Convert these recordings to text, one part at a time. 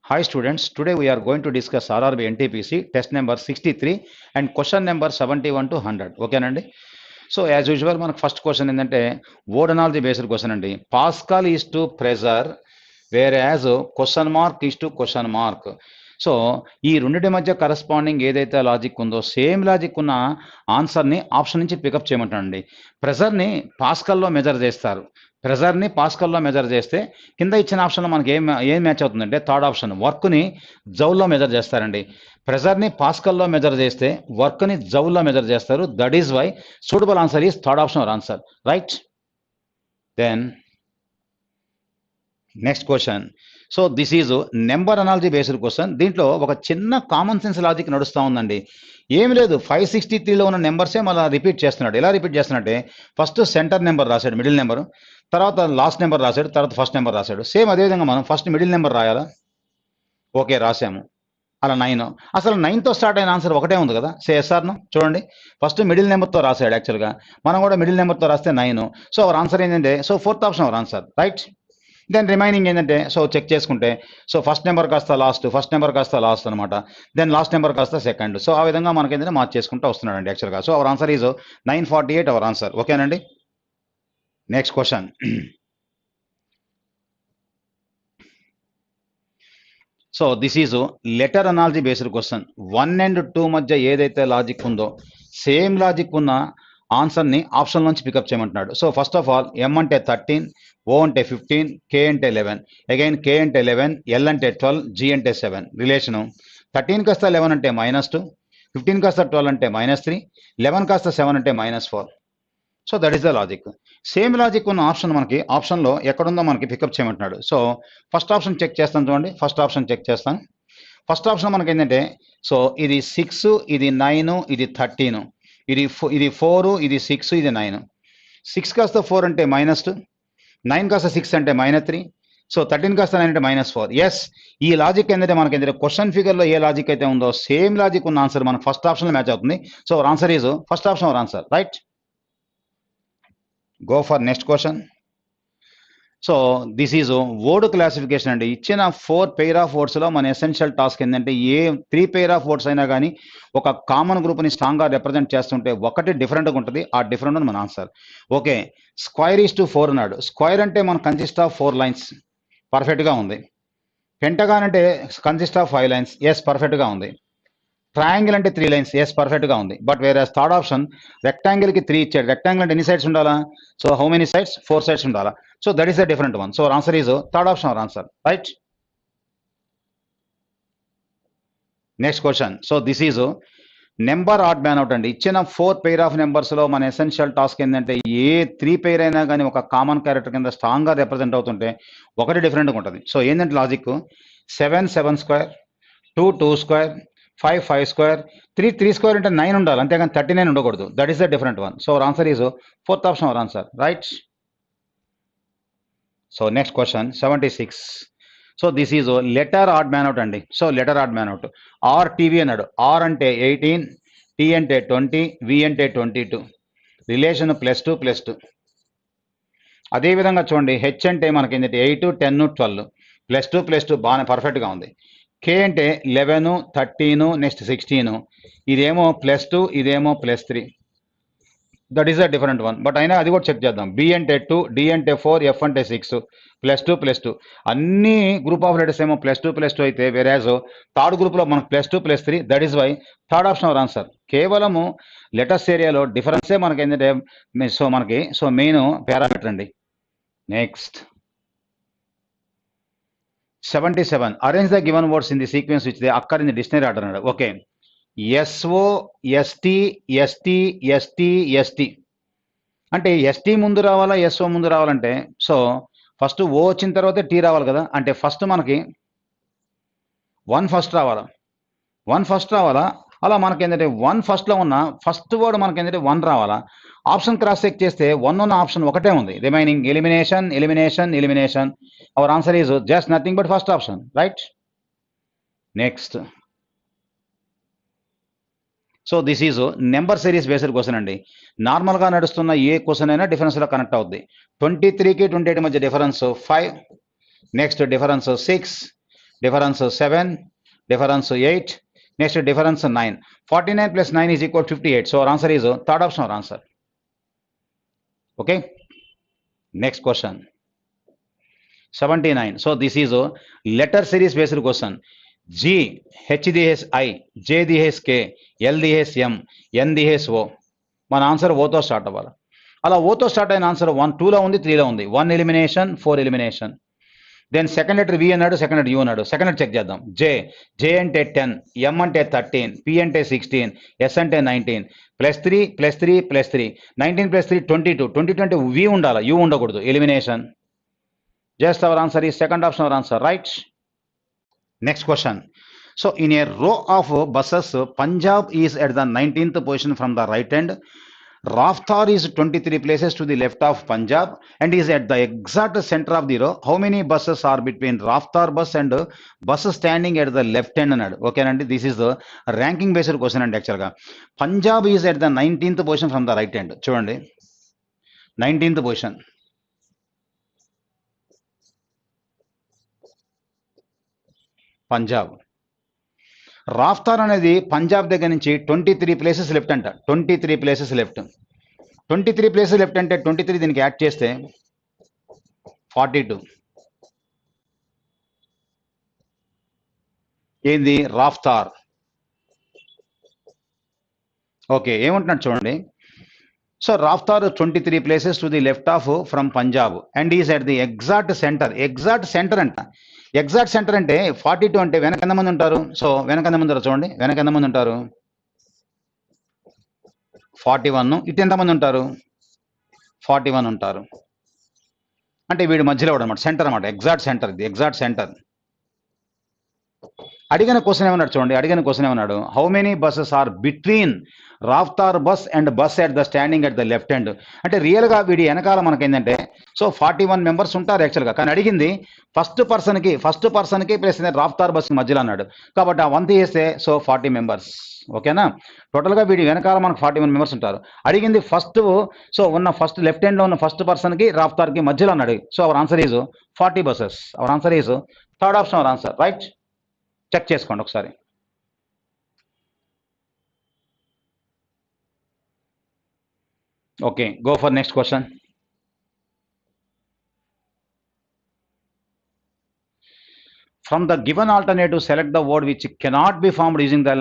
Hi students, today we are going to discuss RRB NTPC test number 63 and question number 71 to 100. Okay Nandi? So as usual మనకు first question ఏంటంటే word analogy based question అండి. Pascal is to pressure where as question mark is to question mark. So ఈ రెండింటి మధ్య corresponding ఏదైతే logic ఉందో same logic ఉన్న ఆన్సర్ని ఆప్షన్ నుంచి పికప్ చేయమంటానండి. ప్రెజర్ని పాస్కల్లో మెజర్ చేస్తారు. ప్రెజర్ని పాస్కల్లో మెజర్ చేస్తే కింద ఇచ్చిన ఆప్షన్లో మనకి ఏం మ్యాచ్ అవుతుందంటే థర్డ్ ఆప్షన్ వర్క్ని జౌల్లో మెజర్ చేస్తారండి. ప్రెజర్ని పాస్కల్లో మెజర్ చేస్తే వర్క్ని జౌల్లో మెజర్ చేస్తారు. That is why suitable answer is third option or answer, right? Then next question. So this is number analogy based question. దీంట్లో ఒక చిన్న కామన్ సెన్స్ లాజిక్ నడుస్తూ ఉందండి. ఏమి లేదు, 563లో ఉన్న నెంబర్సే మళ్ళీ రిపీట్ చేస్తున్నాడు. ఎలా రిపీట్ చేస్తున్నట్టే ఫస్ట్ సెంటర్ నెంబర్ రాశాడు, మిడిల్ నెంబర్, తర్వాత లాస్ట్ నెంబర్ రాశాడు, తర్వాత ఫస్ట్ నెంబర్ రాశాడు. సేమ్ అదేవిధంగా మనం ఫస్ట్ మిడిల్ నెంబర్ రాయాలా? ఓకే, రాసాము. అలా 9. అసలు 9తో స్టార్ట్ అయిన ఆన్సర్ ఒకటే ఉంది కదా, ఎస్ఆర్ను చూడండి. ఫస్ట్ మిడిల్ నెంబర్తో రాశాడు. యాక్చువల్గా మనం కూడా మిడిల్ నెంబర్తో రాస్తే 9. సో అవర్ ఆన్సర్ ఏంటంటే fourth option our answer, right? Then remaining ఏంటంటే చెక్ చేసుకుంటే ఫస్ట్ నెంబర్ కాస్త లాస్ట్, ఫస్ట్ నెంబర్ కాస్త లాస్ట్ అనమాట. దెన్ లాస్ట్ నెంబర్ కాస్త సెకండ్. సో ఆ విధంగా మనకి ఏంటంటే మార్చేసుకుంటూ వస్తున్నాడండి యాక్చువల్గా. So our answer is 948 our answer. ఓకేనండి. Next question. So this is letter analogy based question. 1 and 2 మధ్య ఏదైతే లాజిక్ ఉందో సేమ్ లాజిక్ ఉన్న ఆన్సర్ని ఆప్షన్ నుంచి పికప్ చేయమంటున్నాడు. So first of all M అంటే 13, ఓ అంటే 15, కే అంటే 11, అగైన్ కే అంటే 11, ఎల్ అంటే 12, జి అంటే 7. రిలేషను 13 కాస్త 11 అంటే -2, 15 కాస్త 12 అంటే -3, 11 కాస్త 7 అంటే -4. So that is the logic. Same logic ఉన్న ఆప్షన్ మనకి ఆప్షన్లో ఎక్కడుందో మనకి పికప్ చేయమంటున్నాడు. సో ఫస్ట్ ఆప్షన్ చెక్ చేస్తాను చూడండి. ఫస్ట్ ఆప్షన్ చెక్ చేస్తాను. ఫస్ట్ ఆప్షన్ మనకి ఏంటంటే ఇది 6, ఇది 9, ఇది 13, ఇది 4, ఇది 6, ఇది 9. 6 కాస్త 4 అంటే -2, 9 కాస్త 6 అంటే -3, సో 13 కాస్త 9 అంటే -4. ఎస్, ఈ లాజిక్ ఏంటంటే మనకి ఏంటంటే క్వశ్చన్ ఫిగర్లో ఏ లాజిక్ అయితే ఉందో సేమ్ లాజిక్ ఉన్న ఆన్సర్ మనకు ఫస్ట్ ఆప్షన్లో మ్యాచ్ అవుతుంది. So our answer is first option our answer, right? Go for next question. So this is word classification అండి. ఇచ్చిన 4 పెయిర్ ఆఫ్ వర్డ్స్లో మన ఎసెన్షియల్ టాస్క్ ఏంటంటే 3 పెయిర్ ఆఫ్ వర్డ్స్ అయినా కానీ ఒక కామన్ గ్రూప్ని స్ట్రాంగ్గా రిప్రజెంట్ చేస్తుంటే ఒకటి డిఫరెంట్గా ఉంటుంది. ఆ డిఫరెంట్ మన answer. Okay, square is to 4 అన్నాడు. స్క్వైర్ అంటే మన కన్సిస్ట్ ఆఫ్ 4 లైన్స్, పర్ఫెక్ట్గా ఉంది. పెంటగాన్ అంటే కన్సిస్ట్ ఆఫ్ 5 లైన్స్, ఎస్ పర్ఫెక్ట్గా ఉంది. ట్రయాంగిల్ అంటే 3 లైన్స్, ఎస్ పర్ఫెక్ట్గా ఉంది. బట్ వేరే థర్డ్ ఆప్షన్ రెక్టాంగిల్కి 3 ఇచ్చాడు. రెక్టాంగిల్ అంటే ఎన్ని సైడ్స్ ఉండాలా? So how many sides? 4 sides ఉండాలా. So that is the different one. So our answer is third option our answer, right? Next question. So this is number odd man out అండి. ఇచ్చిన 4 pair of నెంబర్స్లో మన essential task ఏంటంటే 3 pair అయినా కానీ ఒక common character కింద స్ట్రాంగ్గా represent అవుతుంటే ఒకటి డిఫరెంట్గా ఉంటుంది. సో ఏంటంటే logic 7 7 square, 2 2 square, 5 5 square, 3 3 square అంటే 9 ఉండాలి, అంతేగాని 39 ఉండకూడదు. That is the different one. So our answer is fourth option our answer, right? So next question 76. So this is letter odd man out అండి. So letter odd man out. R TV అన్నాడు. R అంటే 18, tea అంటే 20, వి అంటే 22. Relation +2 +2. అదేవిధంగా చూడండి, H అంటే మనకి ఏంటంటే 8 10 12, +2 +2 బాగానే పర్ఫెక్ట్గా ఉంది. కే అంటే 11 13, నెక్స్ట్ 16. ఇదేమో +2, ఇదేమో +3. That is a different one. But అయినా అది కూడా చెక్ చేద్దాం. బి అంటే 2, డి అంటే 4, ఎఫ్ అంటే 6, +2 +2. అన్ని గ్రూప్ ఆఫ్ లెటర్స్ ఏమో +2 +2 అయితే వేరేజ్ థర్డ్ గ్రూప్లో మనకు +2 +3. That is why third option our answer. కేవలము లెటర్స్ ఏరియాలో డిఫరెన్సే మనకి ఏంటంటే మెయిన్ పారామీటర్ అండి. Next 77. Arrange the given words in the sequence which they occur in the dictionary order అన్నాడు. Okay, SO ST ST ST ST అంటే ST ముందు రావాలా, ఎస్ఓ ముందు రావాలంటే ఫస్ట్ ఓ వచ్చిన తర్వాత టీ రావాలి కదా. అంటే ఫస్ట్ మనకి 1 ఫస్ట్ రావాలా, 1 ఫస్ట్ రావాలా. అలా మనకి ఏంటంటే 1 ఫస్ట్లో ఉన్న ఫస్ట్ వర్డ్ మనకి ఏంటంటే 1 రావాలా. ఆప్షన్ క్రాస్ చెక్ చేస్తే 1 ఉన్న ఆప్షన్ ఒకటే ఉంది. Remaining elimination elimination elimination. Hour answer is just nothing but first option, right? Next. So this is number series based question అండి. నార్మల్గా నడుస్తున్న ఏ క్వశ్చన్ అయినా డిఫరెన్స్లో కనెక్ట్ అవుద్ది. 23కి 28 మధ్య difference 5, next difference 6, difference 7, difference 8, next difference 9. 49 plus 9 is equal to 58. So our answer is third option our answer. Okay. Next question. 79. So this is a letter series based question. G, H ds I, J ds K, L ds M, N ds O. మన answer ఓతో start అవ్వాలి. అలా ఓతో start అయిన answer 1, 2లో ఉంది, 3లో ఉంది. 1 elimination, 4 elimination. Then second letter V అన్నాడు, second letter U అన్నాడు. సెకండ్ లెటర్ చెక్ చేద్దాం. జే అంటే 10, ఎం అంటే 13, పి అంటే 16, ఎస్ అంటే 19, +3 +3 +3, 19 + 3 22. 22 అంటే వి ఉండాలి, యూ ఉండకూడదు. Elimination. Just our answer is second option our answer, right? Next question. So in a row of buses, Punjab is at the 19th position from the right hand. Raftar is 23 places to the left of Punjab and is at the exact center of the row. How many buses are between Raftar bus and bus standing at the left hand? Okay, and this is the ranking based question and actually Punjab is at the 19th position from the right hand. Chudandi, 19th position. Punjab. Raftaar అనేది పంజాబ్ దగ్గర నుంచి 23 places left అంట. 23 places left. 23 places left అంటే 23 దీనికి add చేస్తే 42. ఏంది? Raftaar. Okay, ఏమంటున్నాడు చూడండి. So Raftaar 23 places to the left of from Punjab and is at the exact centre. Exact centre అంట. ఎగ్జాక్ట్ సెంటర్ అంటే 42 అంటే వెనక ఎంతమంది ఉంటారు? సో వెనక ఎంతమంది ఉంటారు చూడండి. వెనక ఎంతమంది ఉంటారు? 41. ఇటు ఎంతమంది ఉంటారు? 41 ఉంటారు. అంటే వీడి మధ్యలో అనమాట, సెంటర్ అనమాట. ఎగ్జాక్ట్ సెంటర్, ఇది ఎగ్జాక్ట్ సెంటర్. అడిగిన క్వశ్చన్ ఏమన్నాడు చూడండి. అడిగిన క్వశ్చన్ ఏమన్నాడు? How many buses are between Raftaar bus and bus at the standing at the left hand. అంటే రియల్గా వీడి వెనకాల మనకి ఏంటంటే సో 41 మెంబర్స్ ఉంటారు యాక్చువల్గా. కానీ అడిగింది ఫస్ట్ పర్సన్కి ప్లస్ రాఫ్తార్ బస్ మధ్యలో అన్నాడు. కాబట్టి ఆ 1 తీస్తే సో 40 మెంబర్స్. ఓకేనా? టోటల్గా వీడి వెనకాల మనకు 41 మెంబర్స్ ఉంటారు. అడిగింది ఫస్ట్, సో ఉన్న ఫస్ట్ లెఫ్ట్ హ్యాండ్లో ఉన్న ఫస్ట్ పర్సన్కి రాఫ్తార్కి మధ్యలో అన్నాడు. So our answer is 40 buses. Our answer is third option our answer, right? Check చేసుకోండి ఒకసారి. Okay, go for next question. From the given alternative, select the word which cannot be formed using the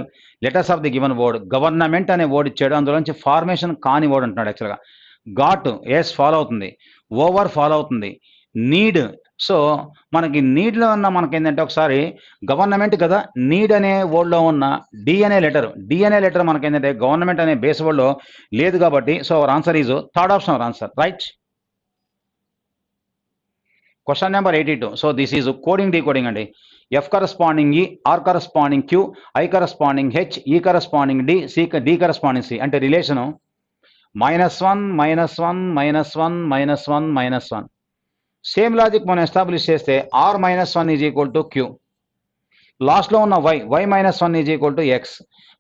letters of the given word. Government అనే word ఇచ్చాడు, అందులో నుంచి formation కాని word అంటున్నాడు యాక్చువల్గా. Got, yes follow అవుతుంది. ఓవర్ ఫాలో అవుతుంది. Need, so మనకి నీడ్లో ఉన్న మనకి ఏంటంటే ఒకసారి గవర్నమెంట్ కదా, నీడ్ అనే వర్డ్లో ఉన్న డి అనే లెటర్ మనకి ఏంటంటే గవర్నమెంట్ అనే బేస్ వర్డ్లో లేదు కాబట్టి so our answer is third option our answer, right? Question number 82. So this is coding decoding అండి. F corresponding E, R corresponding Q, I corresponding H, E corresponding D, D corresponding C. అంటే relation -1 -1 -1 -1 -1. Same logic మనం establish చేస్తే R -1 is equal to Q. లాస్ట్లో ఉన్న y -1 is equal to X.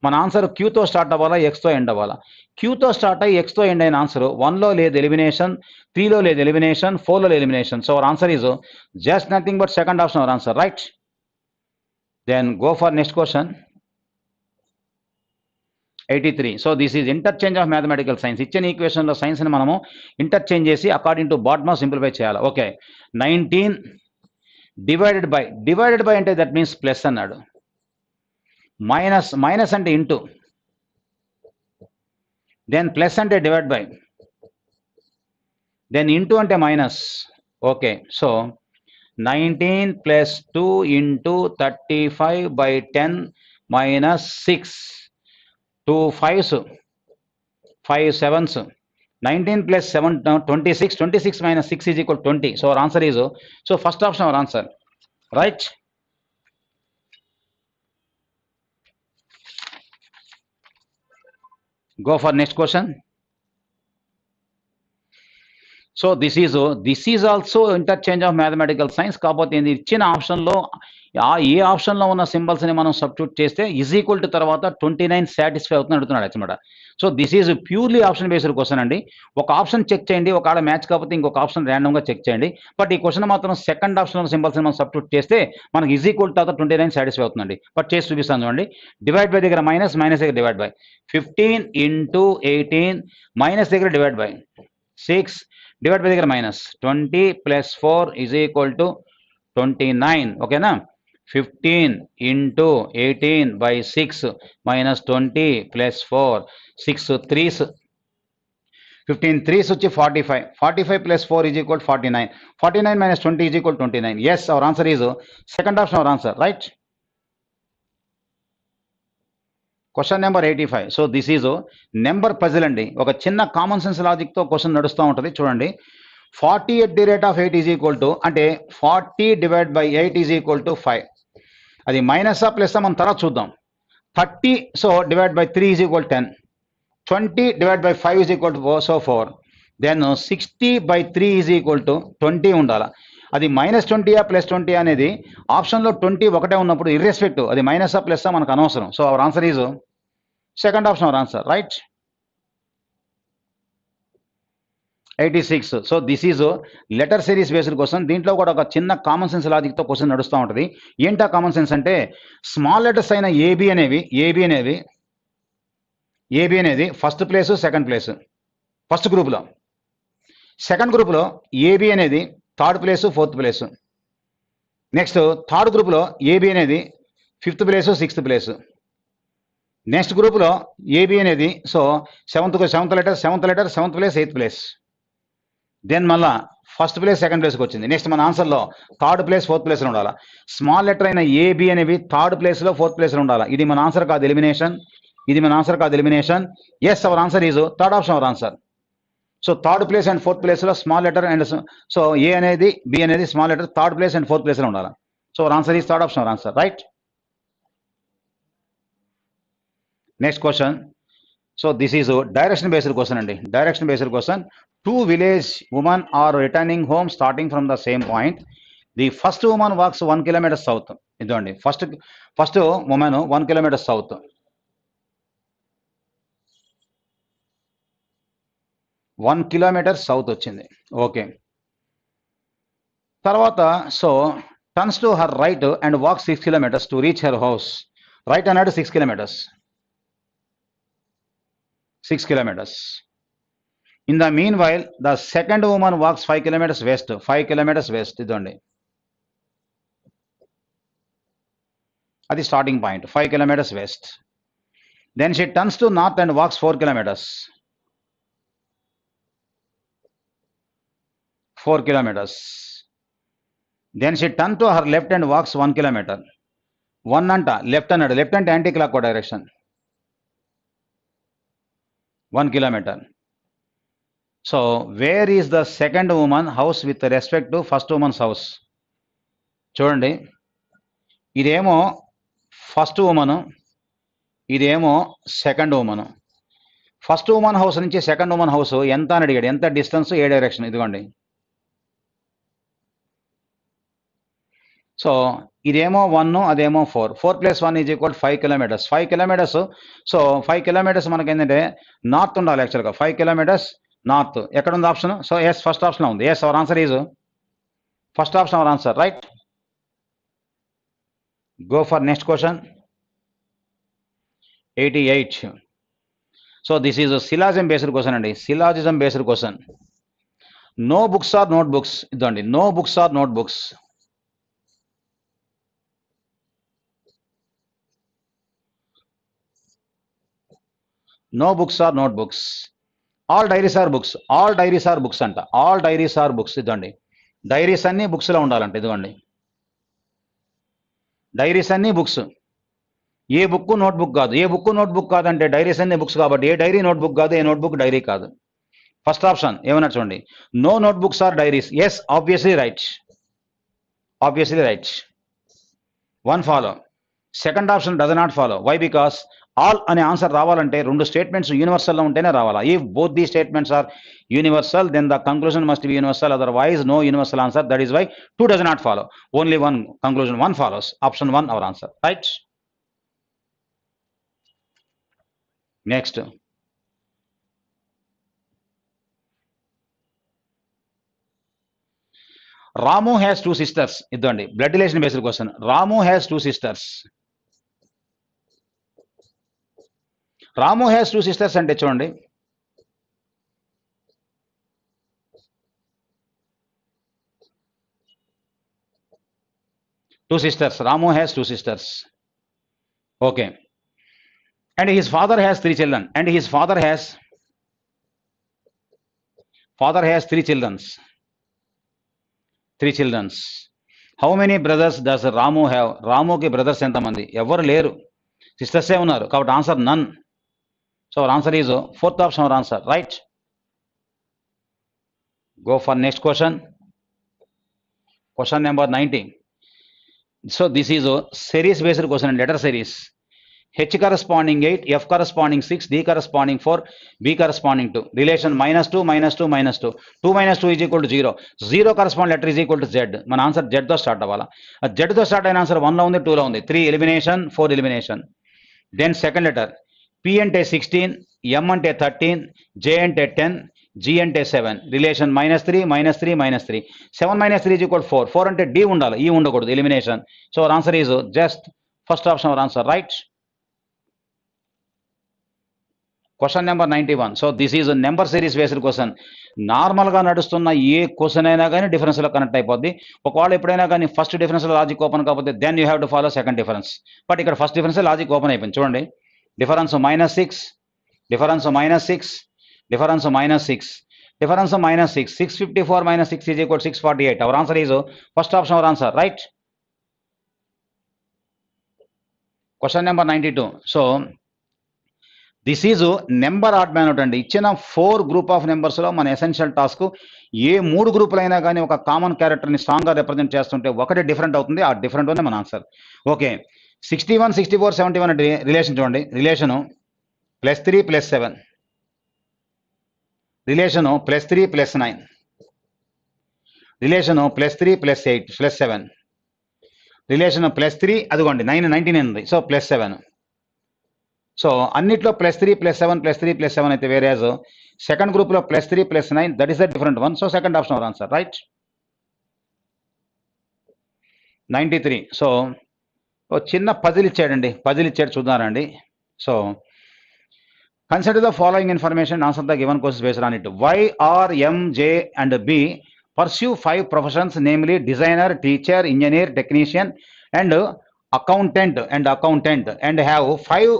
మన answer క్యూతో start అవ్వాలా, ఎక్స్తో end అవ్వాలా? క్యూతో start అయ్యి ఎక్స్తో end అయిన ఆన్సర్ 1లో లేదు ఎలిమినేషన్, 3లో లేదు ఎలిమినేషన్, 4లో elimination. So our answer is just nothing but second option our answer, right? Then go for next question. 83. So this is interchange of mathematical signs. ఇచ్చిన ఈక్వేషన్లో సైన్స్ని మనము ఇంటర్చేంజ్ చేసి అకార్డింగ్ టు బాట్మా సింప్లిఫై చేయాలి. Okay, 19 divided by అంటే that means plus అన్నాడు. Minus అంటే into, then plus అంటే డివైడ్ బై, దెన్ ఇంటూ అంటే minus. Okay, so 19 + 2 × 35/10 -6. 2 5s, 5 7s. 19 + 7 26. 26 - 6 is equal to 20. So our answer is, so first option our answer, right? Go for next question. So this is also interchange of mathematical science. కాకపోతే ఇచ్చిన ఆప్షన్లో ఏ ఆప్షన్లో ఉన్న సింబల్స్ని మనం substitute చేస్తే is equal to తర్వాత 29 satisfy అవుతుంది అడుగుతున్నాడు అనమాట. So this is purely option based question అండి. ఒక ఆప్షన్ చెక్ చేయండి, ఒకవేళ మ్యాచ్ కాకపోతే ఇంకొక ఆప్షన్ ర్యాండమ్గా చెక్ చేయండి. బట్ ఈ క్వశ్చన్ మాత్రం సెకండ్ ఆప్షన్ ఉన్న సింబల్స్ని మనం సబ్స్టిట్యూట్ చేస్తే మనకి ఈజ్ ఈక్వల్ టు తర్వాత 29 సాటిస్ఫై అవుతుందండి. బట్ చేసి చూపిస్తాను చూడండి. డివైడ్ బై దగ్గర మైనస్, మైనస్ దగ్గర డివైడ్ బై 15 ఇంటూ 18, మైనస్ దగ్గర డివైడ్ బై 6, డివైడ్ బై దగ్గర minus 20 plus 4 is equal to 29. ఓకేనా? 15 into 18 by 6 minus 20 plus 4, 6 3s, 15 3s వచ్చి 45, 45 plus 4 is equal to 49, 49 minus 20 is equal to 29. Yes, our answer is second option, our answer, right? Question number 85. So this is number puzzle అండి. ఒక చిన్న common sense లాజిక్తో question నడుస్తూ ఉంటుంది చూడండి. 40 at the rate of 8 is equal to, అంటే 40 divided by 8 is equal to 5. అది మైనసా ప్లస్సా మనం తర్వాత చూద్దాం. 30, so divide by 3 is equal 10, 20 divide by 5 is equal to 4, then 60 by 3 is equal to 20 ఉండాలి. అది మైనస్ 20 ప్లస్ 20 అనేది ఆప్షన్లో 20 ఒకటే ఉన్నప్పుడు ఇర్రెస్పెక్టివ్ అది మైనసా ప్లస్సా మనకు అనవసరం. So our answer is second option, our answer, right? 86. So this is letter series based question. దీంట్లో కూడా ఒక చిన్న కామన్ సెన్స్ లాజిక్తో క్వశ్చన్ నడుస్తూ ఉంటుంది. ఏంటా కామన్ సెన్స్ అంటే స్మాల్ లెటర్స్ అయిన ఏబి అనేది first place, second place first గ్రూప్లో, సెకండ్ గ్రూప్లో ఏబి అనేది third place, fourth place, next third గ్రూప్లో ఏబి అనేది fifth place, sixth place, next గ్రూప్లో ఏబి అనేది so seventh letter, seventh place, eighth place, then మళ్ళా ఫస్ట్ ప్లేస్, సెకండ్ ప్లేస్కి వచ్చింది. నెక్స్ట్ మన ఆన్సర్లో థర్డ్ ప్లేస్, ఫోర్త్ ప్లేస్లో ఉండాలి. స్మాల్ లెటర్ అయిన ఏబి అనేవి థర్డ్ ప్లేస్లో, ఫోర్త్ ప్లేస్లో ఉండాలి. ఇది మన ఆన్సర్ కాదు, elimination. Yes, our answer is third option, our answer. So third place and fourth ప్లేస్లో small letter and so A అనేది, బి అనేది small letter third place and fourth ప్లేస్లో ఉండాలి. So our answer is third option, our answer, right? Next question. So this is direction based question అండి. Direction based question. 2 village women are returning home starting from the same point. The first woman walks 1 kilometer south. ఇదండి first women 1 kilometer south. One kilometre south వచ్చింది. Okay, తర్వాత so turns to her right and walk 6 kilometers to reach her house. Right అన్నాడు 6 kilometers. In the meanwhile, the second woman walks 5 kilometers west. ఇదండి అది starting point, 5 kilometers west. Then she turns to north and walks 4 kilometers. 4 kilometers. Then she turns to her left and walks 1 kilometer. 1 అంట, left అన్నాడు. Left అంటే anti clock direction. 1 kilometer. So where is the second women house with respect to first women's house? చూడండి, ఇదేమో first women, ఇదేమో second women. First women house నుంచి second women house ఎంత అని అడిగాడు. ఎంత డిస్టెన్స్, ఏ డైరెక్షన్? ఇదిగోండి. సో ఇదేమో 1, అదేమో 4. 4 + 1 is equal 5 kilometers. 5 kilometers. So 5 kilometers మనకి ఏంటంటే నార్త్ ఉండాలి యాక్చువల్గా. 5 kilometers నార్త్. ఎక్కడ ఉంది ఆప్షన్? సో ఎస్, ఫస్ట్ ఆప్షన్లో ఉంది. Yes, our answer is first option, our answer, right? Go for next question. 88. So this is syllogism based question అండి. Syllogism based question. No books are note books. ఇదండి, no books are note books. No books are notebooks. All diaries are books. All diaries are books అంట. All diaries are books. ఇదండి, diaries అన్ని బుక్స్లో ఉండాలంట. ఇదిగోండి, diaries అన్ని books. ఏ book notebook కాదు. ఏ బుక్ నోట్బుక్ కాదంటే డైరీస్ అన్ని బుక్స్ కాబట్టి ఏ డైరీ నోట్బుక్ కాదు, ఏ నోట్బుక్ డైరీ కాదు. ఫస్ట్ ఆప్షన్ ఏమన్నా చూడండి. No notebooks are diaries. Yes, obviously right. 1 follow. Second option does not follow. Why? Because all అనే ఆన్సర్ రావాలంటే రెండు స్టేట్మెంట్స్ యూనివర్సల్లో ఉంటేనే రావాలా. If both the statements are universal then the conclusion must be universal, otherwise no universal answer. That is why 2 does not follow. Only one conclusion, 1 follows. Option 1 our answer. Right. Next, Ramu has 2 sisters. ఇద్దండి blood relation based question. Ramu has 2 sisters. Ramu has 2 sisters అంటే చూడండి, two sisters. Ramu has 2 sisters. Okay. And his father has 3 children. And his father has 3 children. 3 children. How many brothers does Ramu have? Ramu ki brothers enta mandi? Evaru leru. Sisters e unnaru. Kabatti answer none. So our answer is 4th option our answer. Right. Go for next question. Question number 90. So this is a series based question, letter series. H corresponding 8, F corresponding 6, D corresponding 4, B corresponding 2. Relation -2, -2, -2. 2 minus 2 is equal to 0. 0 corresponding letter is equal to Z. మన answer Z తో start అవ్వాలా. Z తో start అయిన answer 1 లో ఉంది, 2 లో ఉంది. 3 elimination, 4 elimination. Then second letter P అంటే 16, M అంటే 13, J అంటే 10, G అంటే 7. Relation -3, -3, -3. 7 minus 3 is equal to 4. 4 అంటే D ఉండాలి, E ఉండకూడదు. Elimination. So our answer is just first option our answer. Right. Question number 91. So this is number series based question. నార్మల్గా నడుస్తున్న ఏ question అయినా కానీ డిఫరెన్స్లో కనెక్ట్ అయిపోద్ది. ఒకవేళ ఎప్పుడైనా కానీ ఫస్ట్ డిఫరెన్స్లో లాజిక్ ఓపెన్ కాకపోతే then you have to follow second difference. But ఇక్కడ ఫస్ట్ డిఫరెన్స్ లాజిక్ ఓపెన్ అయిపోయింది. చూడండి, difference -6, difference -6, difference -6, difference -6. 654 - 6 is equal to 648. Our answer is first option our answer. Right. Question number 92. So this is number odd man out అండి. ఇచ్చిన 4 group of నెంబర్స్లో మన essential task ఏ 3 గ్రూపులైనా కానీ ఒక common క్యారెక్టర్ని స్ట్రాంగ్గా represent చేస్తుంటే ఒకటి డిఫరెంట్ అవుతుంది. ఆ డిఫరెంట్ వన్ మన ఆన్సర్. ఓకే. 61, 64, 71 అంటే రిలేషన్ చూడండి. రిలేషను +3 + 7, రిలేషను +3 + 9, రిలేషను +3 + 8 + 7, రిలేషన్ +3 అదిగోండి 19 ఉంది. సో +7. సో అన్నిట్లో +3 + 7 +3 + 7 అయితే వేరేజ్ సెకండ్ గ్రూప్లో +3 + 9 that is the different one. So second option our answer. Right. 93. So చిన్న పజిల్ ఇచ్చాడండి, పజిల్ ఇచ్చాడు చూద్దారండి. So consider the following information, answer the given questions based on it. Y are M, J and B pursue 5 professions, namely designer, teacher, engineer, technician and accountant and have 5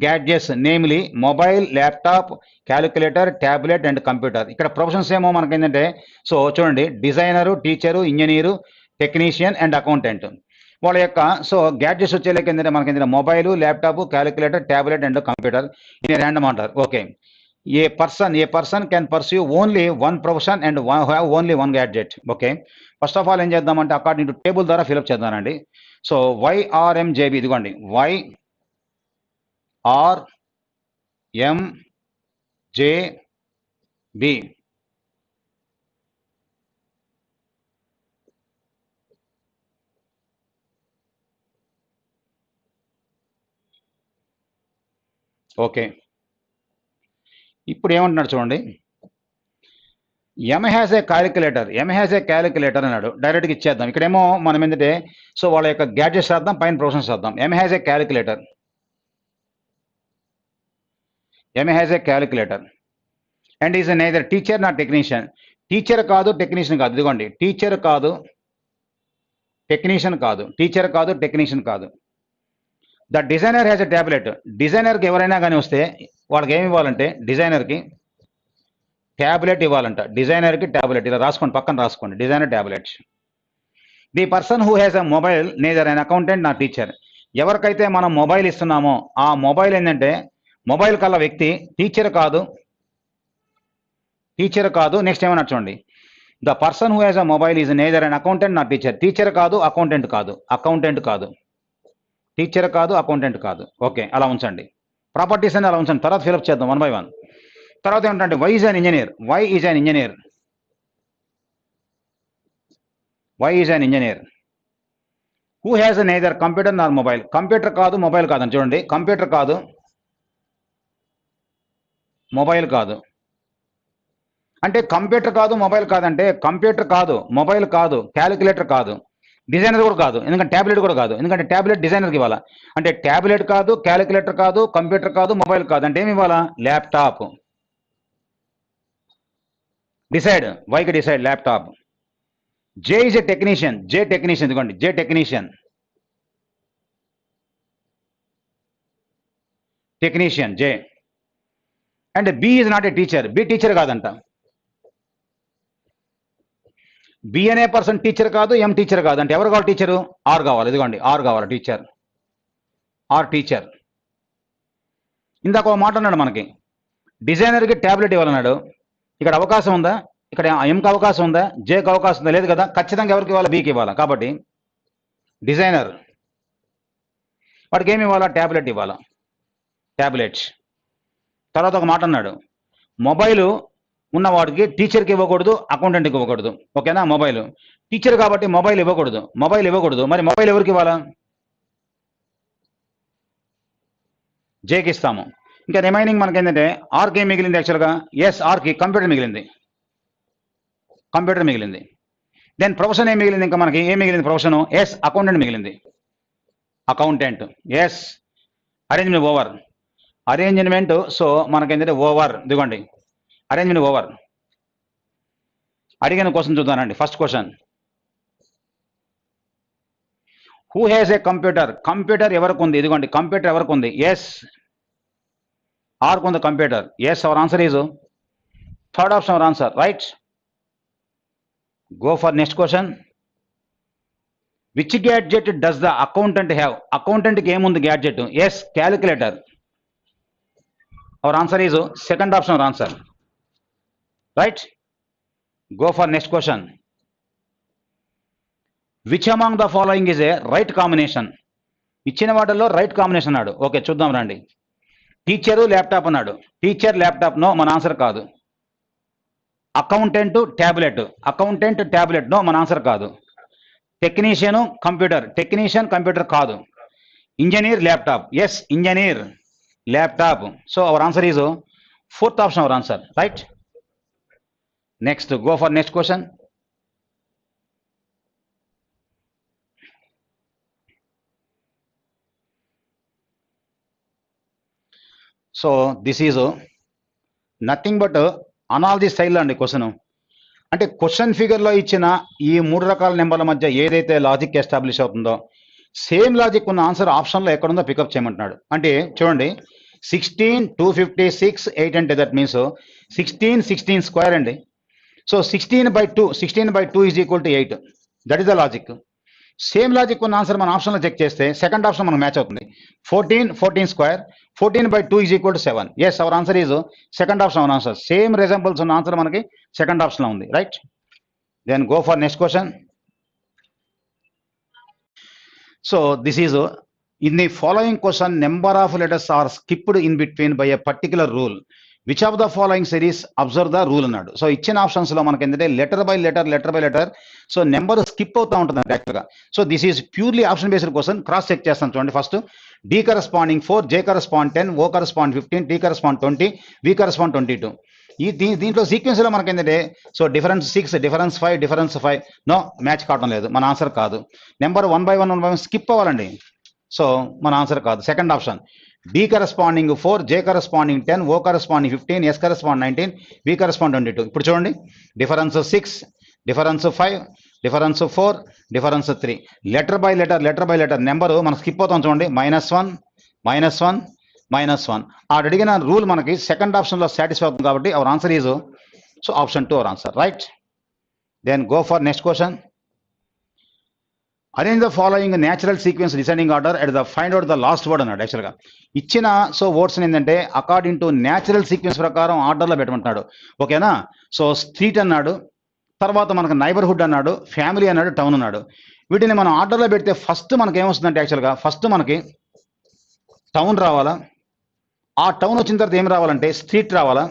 gadgets, namely mobile, laptop, calculator, tablet and computer. ఇక్కడ professions ఏమో మనకి ఏంటంటే, so చూడండి, designer, teacher, engineer, technician and accountant. వాళ్ళ యొక్క so gadgets వచ్చేలాకి ఏంటంటే మనకి ఏంటంటే mobile, laptop, calculator, tablet and computer. ఇది ర్యాండమ్ అంటారు. Okay. A person can pursue only 1 profession and have only 1 gadget. Okay. First of all ఏం చేద్దామంటే అకార్డింగ్ టు టేబుల్ ద్వారా ఫిల్అప్ చేద్దానండి. సో YRMJB ఇదిగోండి, YRMJB. ఓకే. ఇప్పుడు ఏమంటున్నాడు చూడండి, M has a calculator అన్నాడు. డైరెక్ట్గా ఇచ్చేద్దాం. ఇక్కడేమో మనం ఏంటంటే సో వాళ్ళ యొక్క గ్యాడ్జెట్స్ రాద్దాం, పైన ప్రొఫెషన్స్ రాద్దాం. M has a calculator and is neither teacher not technician. Teacher కాదు, టెక్నీషియన్ కాదు. ఇదిగోండి, టీచర్ కాదు, టెక్నీషియన్ కాదు. The designer has a tablet. డిజైనర్కి ఎవరైనా కానీ వస్తే వాళ్ళకి ఏమి ఇవ్వాలంటే డిజైనర్కి ట్యాబ్లెట్ ఇవ్వాలంట. డిజైనర్కి ట్యాబ్లెట్ ఇలా రాసుకోండి, పక్కన రాసుకోండి, designer tablet. The person who has a mobile neither an accountant not teacher. ఎవరికైతే మనం మొబైల్ ఇస్తున్నామో ఆ మొబైల్ ఏంటంటే మొబైల్ కల్లా వ్యక్తి టీచర్ కాదు. నెక్స్ట్ ఏమన్నా చూడండి, the person who has a mobile is neither an accountant not teacher. Teacher కాదు, అకౌంటెంట్ కాదు. టీచర్ కాదు, అకౌంటెంట్ కాదు. ఓకే, అలా ఉంచండి. ప్రాపర్టీస్ అని అలా ఉంచండి, తర్వాత ఫిలప్ చేద్దాం 1 by 1. తర్వాత ఏమిటంటే Y is an engineer. Y is an engineer. Y is an engineer. Who has neither computer nor mobile. Computer కాదు, మొబైల్ కాదని చూడండి. కంప్యూటర్ కాదు, మొబైల్ కాదు. అంటే కంప్యూటర్ కాదు, మొబైల్ కాదంటే కంప్యూటర్ కాదు, మొబైల్ కాదు, క్యాలిక్యులేటర్ కాదు, డిజైనర్ కూడా కాదు, ఎందుకంటే ట్యాబ్లెట్ కూడా కాదు, ఎందుకంటే ట్యాబ్లెట్ డిజైనర్కి ఇవ్వాలా. అంటే ట్యాబ్లెట్ కాదు, క్యాలిక్యులేటర్ కాదు, కంప్యూటర్ కాదు, మొబైల్ కాదు, అంటే ఏమి ఇవ్వాలా? ల్యాప్టాప్. డిసైడ్. వైకి decide laptop. J is a technician. J technician, ఇదిగోండి J technician. Technician J. And B is not a teacher. B teacher కాదంట. బి అనే పర్సన్ టీచర్ కాదు, ఎం టీచర్ కాదు, అంటే ఎవరు కావాలి టీచరు? ఆర్ కావాలి, ఇదిగోండి ఆర్ కావాలి, టీచర్. Are teacher. ఇందాక ఒక మాట అన్నాడు మనకి, డిజైనర్కి ట్యాబ్లెట్ ఇవ్వాలన్నాడు. ఇక్కడ అవకాశం ఉందా? ఇక్కడ ఎంకి అవకాశం ఉందా? జేకి అవకాశం ఉందా? లేదు కదా. ఖచ్చితంగా ఎవరికి ఇవ్వాలి? బీకి ఇవ్వాలి. కాబట్టి డిజైనర్ వాడికి ఏమి ఇవ్వాలా? ట్యాబ్లెట్ ఇవ్వాలా, ట్యాబ్లెట్స్. తర్వాత ఒక మాట అన్నాడు, మొబైల్ ఉన్నవాడికి టీచర్కి ఇవ్వకూడదు, అకౌంటెంట్కి ఇవ్వకూడదు. ఓకేనా. మొబైల్ టీచర్ కాబట్టి మొబైల్ ఇవ్వకూడదు, మొబైల్ ఇవ్వకూడదు. మరి మొబైల్ ఎవరికి ఇవ్వాలా? జేకి ఇస్తాము. ఇంకా రిమైనింగ్ మనకి ఏంటంటే ఆర్కి ఏం మిగిలింది యాక్చువల్గా? ఎస్, ఆర్కి కంప్యూటర్ మిగిలింది, కంప్యూటర్ మిగిలింది. దెన్ ప్రొఫెషన్ ఏం మిగిలింది? ఇంకా మనకి ఏం మిగిలింది ప్రొఫెషన్? ఎస్, అకౌంటెంట్ మిగిలింది, accountant. Yes, arrangement over. Arrangement so మనకేంటంటే ఓవర్, ఇదిగోండి అరేంజ్మెంట్ ఓవర్. అడిగిన క్వశ్చన్ చూద్దానండి. First question, who has a computer. Computer ఎవరికి ఉంది? ఇదిగోండి కంప్యూటర్ ఎవరికి ఉంది? ఎస్, ఆర్కు ఉంది computer. Yes, our answer is third option our answer, right. Go for next question. Which gadget does the accountant have. అకౌంటెంట్కి ఏముంది gadget? Yes, calculator. Our answer is second option our answer, right. Go for next question. Which among the following is a right combination. ఇచ్చిన వాటిల్లో right combination అన్నాడు. Okay చూద్దాం రండి. Teacher laptop అన్నాడు. Teacher laptop no, మన answer కాదు. Accountant tablet, accountant tablet no, మన answer కాదు. టెక్నీషియన్ కంప్యూటర్, టెక్నీషియన్ కంప్యూటర్ కాదు. Engineer laptop, yes engineer laptop. So our answer is fourth option our answer, right. Next go for next question. So this is nothing but analogy style అండి question. అంటే question ఫిగర్లో ఇచ్చిన ఈ 3 రకాల నెంబర్ల మధ్య ఏదైతే logic establish అవుతుందో same logic ఉన్న answer ఆప్షన్లో ఎక్కడుందో పికప్ చేయమంటున్నాడు. అంటే చూడండి 16, 256, 8 అంటే దట్ మీన్స్ 16 స్క్వేర్ అండి. So 16/2 is equal to 8. That is the logic. Same logic ఉన్న ఆన్సర్ మన ఆప్షన్లో చెక్ చేస్తే సెకండ్ ఆప్షన్ మనకు మ్యాచ్ అవుతుంది. 14 square 14/2 is equal to 7. Yes, our answer is second option our answer. Same resembles ఉన్న answer మనకి second ఆప్షన్లో ఉంది, right. Then go for next question. So this is in the following question number of letters are skipped in between by a particular rule. Which of the following series observe the rule అన్నాడు. So ఇచ్చిన ఆప్షన్స్లో మనకి ఏంటంటే letter by letter so number skip అవుతూ ఉంటుంది యాక్చువల్గా. So this is purely option based question. Cross check చేస్తాను చూడండి. First D corresponding 4, J correspond 10, O correspond 15, T correspond 20, V correspond 22. దీంట్లో సీక్వెన్స్లో మనకి ఏంటంటే so difference 6, difference 5 no, match కావడం లేదు, మన ఆన్సర్ కాదు. నెంబర్ 1 by 1 స్కిప్ అవ్వాలండి. సో మన ఆన్సర్ కాదు, second option. D corresponding 4, J corresponding 10, O corresponding 15, S correspond 19, వి కరస్పాండ్ 22. ఇప్పుడు చూడండి difference 6, difference 5, difference 4, difference 3. Letter by letter number మనం స్కిప్ అవుతాం చూడండి. -1 ఆ అడిగిన రూల్ మనకి సెకండ్ ఆప్షన్లో సాటిస్ఫై అవుతుంది కాబట్టి our answer is so option 2 our answer, right. Then go for next question. Arrange the following natural sequence descending order at the find out the last word అన్నాడు. యాక్చువల్గా ఇచ్చిన సో వర్డ్స్ ఏంటంటే according to natural sequence ప్రకారం ఆర్డర్లో పెట్టమంటున్నాడు. ఓకేనా. So street అన్నాడు, తర్వాత మనకు నైబర్హుడ్ అన్నాడు, ఫ్యామిలీ అన్నాడు, టౌన్ అన్నాడు. వీటిని మనం ఆర్డర్లో పెడితే ఫస్ట్ మనకి ఏమొస్తుందంటే యాక్చువల్గా ఫస్ట్ మనకి టౌన్ రావాలా, ఆ టౌన్ వచ్చిన తర్వాత ఏం రావాలంటే స్ట్రీట్ రావాలా,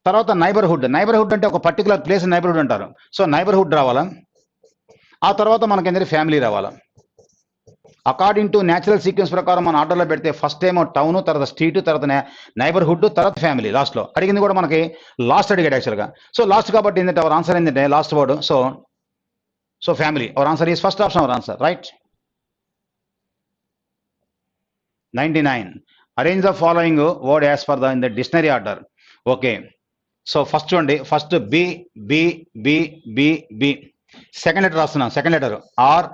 తర్వాత నైబర్హుడ్ అంటే ఒక పర్టికులర్ ప్లేస్ నైబర్హుడ్ అంటారు. సో నైబర్హుడ్ రావాలా, ఆ తర్వాత మనకి ఏంటంటే ఫ్యామిలీ రావాలా. అకార్డింగ్ టు న్యాచురల్ సీక్వెన్స్ ప్రకారం మనం ఆర్డర్లో పెడితే ఫస్ట్ ఏమో టౌన్, తర్వాత స్ట్రీట్, తర్వాత నైబర్హుడ్, తర్వాత ఫ్యామిలీ. లాస్ట్లో అడిగింది కూడా మనకి లాస్ట్ అడిగాడు యాక్చువల్గా. సో లాస్ట్ కాబట్టి ఏంటంటే అవర్ ఆన్సర్ ఏంటంటే last word. So family. Our answer is first option our answer, right. 99. Arrange the following word as for the in the dictionary order. Okay, so first చూడండి, first B B B B B, second letter రాస్తున్నాం. Second letter R,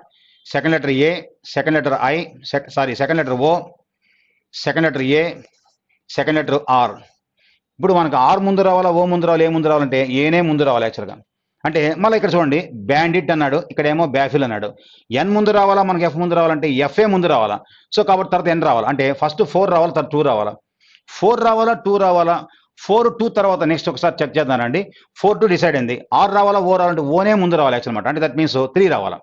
second letter A, second letter I, second letter O, second letter A, second letter R. ఇప్పుడు మనకు are ముందు రావాలా, ఓ ముందు రావాలి, ఏ ముందు రావాలంటే ఏనే ముందు రావాలి యాక్చువల్గా. అంటే మళ్ళీ ఇక్కడ చూడండి, బ్యాండిట్ అన్నాడు, ఇక్కడేమో బ్యాఫిల్ అన్నాడు. ఎన్ ముందు రావాలా, మనకి ఎఫ్ ముందు రావాలంటే ఎఫ్ఏ ముందు రావాలా. సో కాబట్టి తర్వాత ఎన్ రావాలి, అంటే ఫస్ట్ 4 రావాలా, తర్వాత 2 రావాలా. 4 రావాలా, 2 రావాలా. 4, 2 తర్వాత నెక్స్ట్ ఒకసారి చెక్ చేద్దానండి. 4, 2 డిసైడ్ అయింది. ఆర్ రావాలా, ఓ రావాలంటే ఓనే ముందు రావాలి యాక్చువల్ అనమాట. అంటే దట్ మీన్స్ 3 రావాలా.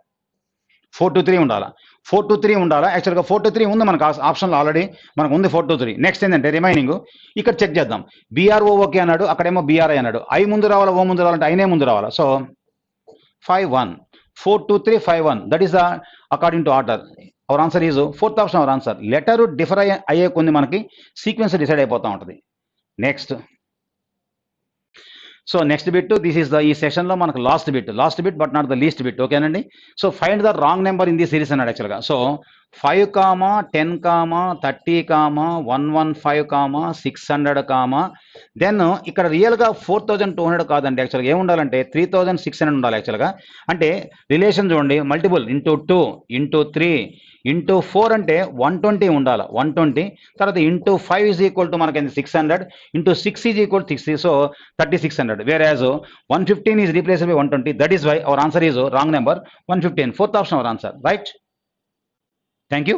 4 to 3 ఉండాలా. 4 to 3 ఉండాలా. యాక్చువల్గా 4 to 3 ఉంది మనకు ఆప్షన్లో ఆల్రెడీ మనకు ఉంది 4 to 3. నెక్స్ట్ ఏంటంటే రిమైనింగ్ ఇక్కడ చెక్ చేద్దాం. బీఆర్ఓ ఓకే అన్నాడు, అక్కడేమో బీఆర్ఐ అన్నాడు. ఐ ముందు రావాలా, ఓ ముందు రావాలంటే ఐనే ముందు రావాలా. So 5-1, 4, 2, 3, 5-1. That is the according to order. Our answer is fourth option our answer. Letter differ అయ్యే కొన్ని మనకి సీక్వెన్స్ డిసైడ్ అయిపోతూ ఉంటుంది. Next, so next bit, this is the ఈ సెషన్లో మనకు last bit but not the least bit. ఓకేనండి. So find the wrong number in the series అన్నాడు యాక్చువల్గా. సో 5, 10, 30, 115, 600, దెన్ ఇక్కడ రియల్గా 4200 కాదండి. యాక్చువల్గా ఏముండాలంటే 3600 ఉండాలి యాక్చువల్గా. అంటే రిలేషన్ చూడండి, మల్టిపుల్ ఇంటూ 2 ఇంటూ 3 ఇంటూ 4 అంటే 120 ఉండాలి. 120 తర్వాత ఇంటూ 5 ఈజ్ ఈక్వల్ టు మనకి 600 into 6 is equal 60. So 3600. Where as 115 is replaced by 120. That is why our answer is wrong number 115. Fourth option our answer, right. Thank you.